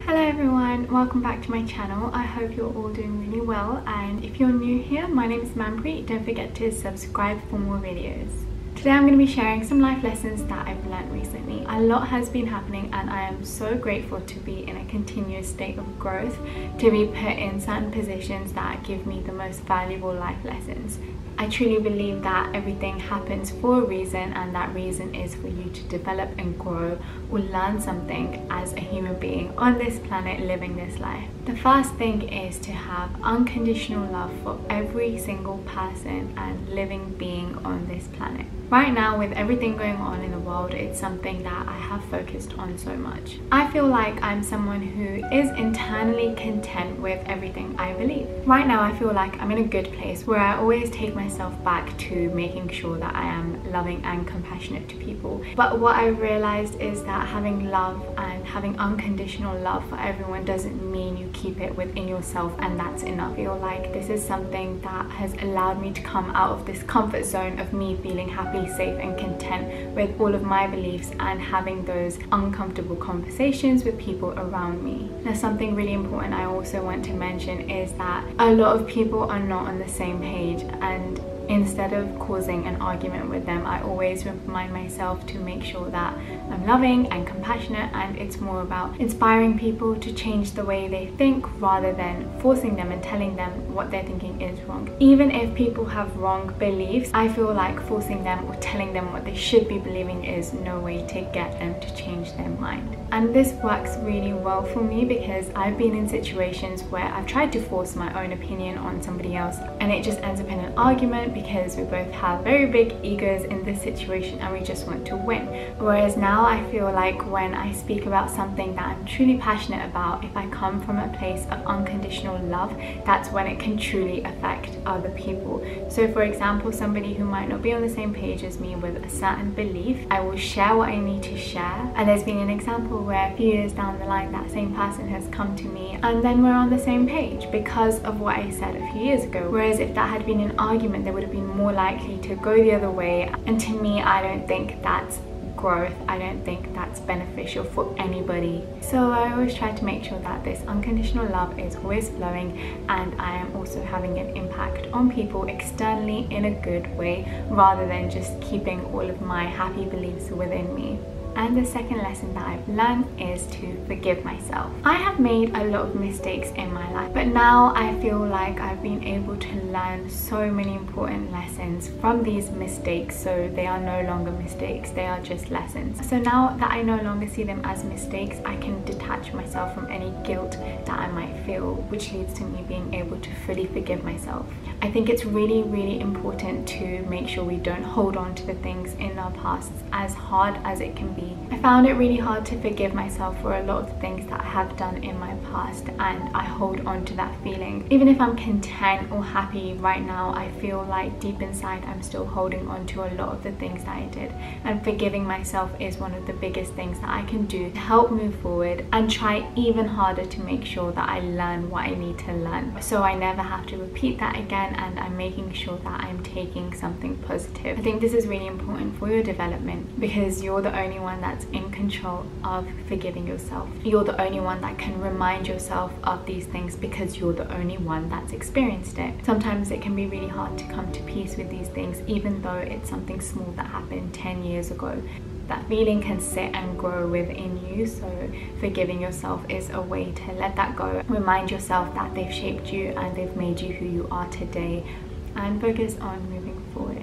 Hello everyone, welcome back to my channel. I hope you're all doing really well, and if you're new here, my name is Manpreet. Don't forget to subscribe for more videos. Today I'm going to be sharing some life lessons that I've learned recently. A lot has been happening and I am so grateful to be in a continuous state of growth, to be put in certain positions that give me the most valuable life lessons. I truly believe that everything happens for a reason, and that reason is for you to develop and grow or learn something as a human being on this planet living this life. The first thing is to have unconditional love for every single person and living being on this planet. Right now, with everything going on in the world, it's something that I have focused on so much. I feel like I'm someone who is internally content with everything I believe. Right now, I feel like I'm in a good place where I always take myself back to making sure that I am loving and compassionate to people. But what I realized is that having love and having unconditional love for everyone doesn't mean you keep it within yourself and that's enough. I feel like this is something that has allowed me to come out of this comfort zone of me feeling happy, safe and content with all of my beliefs and having those uncomfortable conversations with people around me. Now, something really important I also want to mention is that a lot of people are not on the same page, and instead of causing an argument with them, I always remind myself to make sure that I'm loving and compassionate, and it's more about inspiring people to change the way they think rather than forcing them and telling them what they're thinking is wrong. Even if people have wrong beliefs, I feel like forcing them or telling them what they should be believing is no way to get them to change their mind. And this works really well for me because I've been in situations where I've tried to force my own opinion on somebody else and it just ends up in an argument because we both have very big egos in this situation and we just want to win. Whereas now I feel like when I speak about something that I'm truly passionate about, if I come from a place of unconditional love, that's when it can truly affect other people. So for example, somebody who might not be on the same page as me with a certain belief, I will share what I need to share. And there's been an example where a few years down the line that same person has come to me and then we're on the same page because of what I said a few years ago. Whereas if that had been an argument, they would have been more likely to go the other way, and to me I don't think that's growth. I don't think that's beneficial for anybody. So I always try to make sure that this unconditional love is always flowing and I am also having an impact on people externally in a good way rather than just keeping all of my happy beliefs within me. And the second lesson that I've learned is to forgive myself. I have made a lot of mistakes in my life, but now I feel like I've been able to learn so many important lessons from these mistakes, so they are no longer mistakes, they are just lessons. So now that I no longer see them as mistakes, I can detach myself from any guilt that I might feel, which leads to me being able to fully forgive myself. I think it's really, really important to make sure we don't hold on to the things in our past, as hard as it can be. I found it really hard to forgive myself for a lot of the things that I have done in my past, and I hold on to that feeling. Even if I'm content or happy right now, I feel like deep inside I'm still holding on to a lot of the things that I did, and forgiving myself is one of the biggest things that I can do to help move forward and try even harder to make sure that I learn what I need to learn, so I never have to repeat that again, and I'm making sure that I'm taking something positive. I think this is really important for your development because you're the only one that's in control of forgiving yourself. You're the only one that can remind yourself of these things because you're the only one that's experienced it. Sometimes it can be really hard to come to peace with these things, even though it's something small that happened 10 years ago. That feeling can sit and grow within you, so forgiving yourself is a way to let that go. Remind yourself that they've shaped you and they've made you who you are today, and focus on moving forward.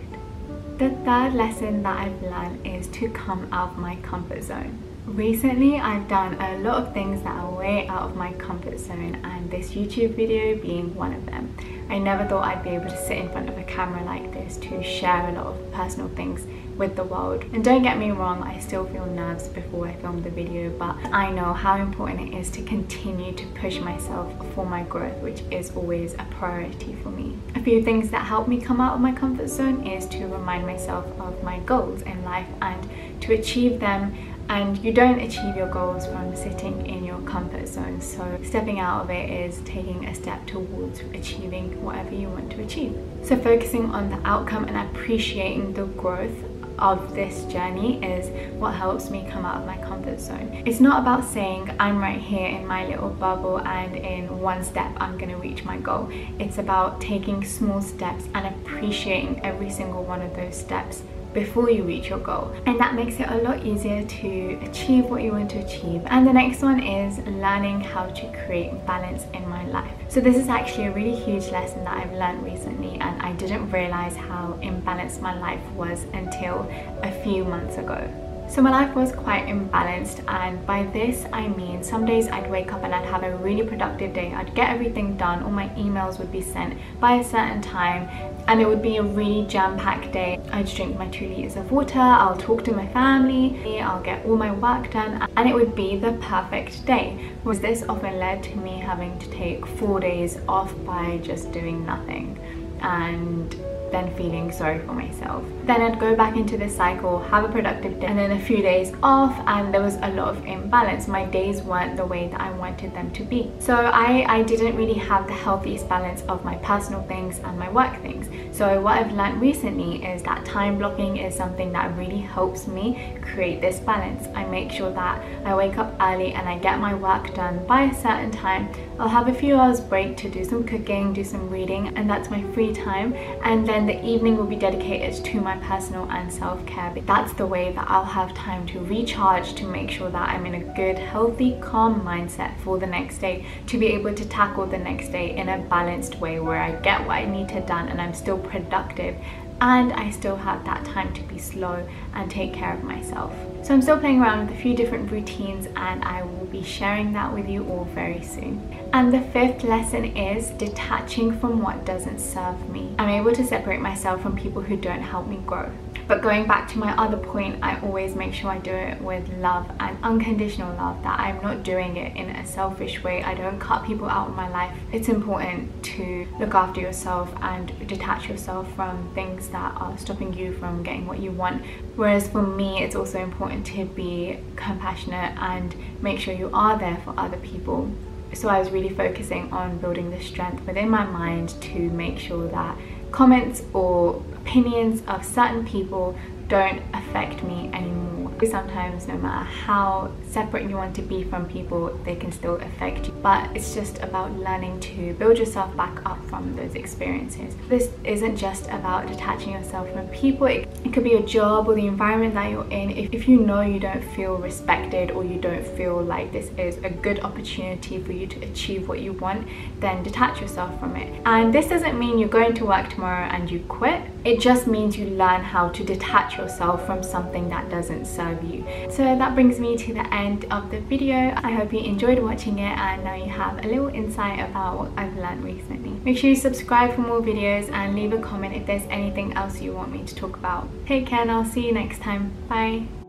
The third lesson that I've learned is to come out of my comfort zone. Recently, I've done a lot of things that are way out of my comfort zone, and this YouTube video being one of them. I never thought I'd be able to sit in front of a camera like this to share a lot of personal things with the world. And don't get me wrong, I still feel nerves before I film the video, but I know how important it is to continue to push myself for my growth, which is always a priority for me. A few things that help me come out of my comfort zone is to remind myself of my goals in life and to achieve them. And you don't achieve your goals from sitting in your comfort zone, so stepping out of it is taking a step towards achieving whatever you want to achieve. So focusing on the outcome and appreciating the growth of this journey is what helps me come out of my comfort zone. It's not about saying I'm right here in my little bubble and in one step I'm gonna reach my goal. It's about taking small steps and appreciating every single one of those steps before you reach your goal, and that makes it a lot easier to achieve what you want to achieve. And the next one is learning how to create balance in my life. So this is actually a really huge lesson that I've learned recently, and I didn't realize how imbalanced my life was until a few months ago. So my life was quite imbalanced, and by this I mean some days I'd wake up and I'd have a really productive day. I'd get everything done, all my emails would be sent by a certain time, and it would be a really jam-packed day. I'd drink my 2 liters of water, I'll talk to my family, I'll get all my work done, and it would be the perfect day. Whereas this often led to me having to take 4 days off by just doing nothing, and then feeling sorry for myself. Then I'd go back into this cycle, have a productive day, and then a few days off, and there was a lot of imbalance. My days weren't the way that I wanted them to be. So I didn't really have the healthiest balance of my personal things and my work things. So what I've learned recently is that time blocking is something that really helps me create this balance. I make sure that I wake up early and I get my work done by a certain time. I'll have a few hours break to do some cooking, do some reading, and that's my free time. And then the evening will be dedicated to my personal and self-care. That's the way that I'll have time to recharge, to make sure that I'm in a good, healthy, calm mindset for the next day, to be able to tackle the next day in a balanced way where I get what I need to done and I'm still productive, and I still have that time to be slow and take care of myself. So I'm still playing around with a few different routines, and I will be sharing that with you all very soon. And the 5th lesson is detaching from what doesn't serve me. I'm able to separate myself from people who don't help me grow. But going back to my other point, I always make sure I do it with love and unconditional love, that I'm not doing it in a selfish way. I don't cut people out of my life. It's important to look after yourself and detach yourself from things that are stopping you from getting what you want. Whereas for me, it's also important to be compassionate and make sure you are there for other people. So I was really focusing on building the strength within my mind to make sure that comments or opinions of certain people don't affect me anymore. Sometimes no matter how separate you want to be from people, they can still affect you. But it's just about learning to build yourself back up from those experiences. This isn't just about detaching yourself from people. It could be a job or the environment that you're in. If you know you don't feel respected, or you don't feel like this is a good opportunity for you to achieve what you want, then detach yourself from it. And this doesn't mean you're going to work tomorrow and you quit. It just means you learn how to detach yourself from something that doesn't serve you. So that brings me to the end of the video. I hope you enjoyed watching it, and now you have a little insight about what I've learned recently. Make sure you subscribe for more videos and leave a comment if there's anything else you want me to talk about. Take care, and I'll see you next time. Bye.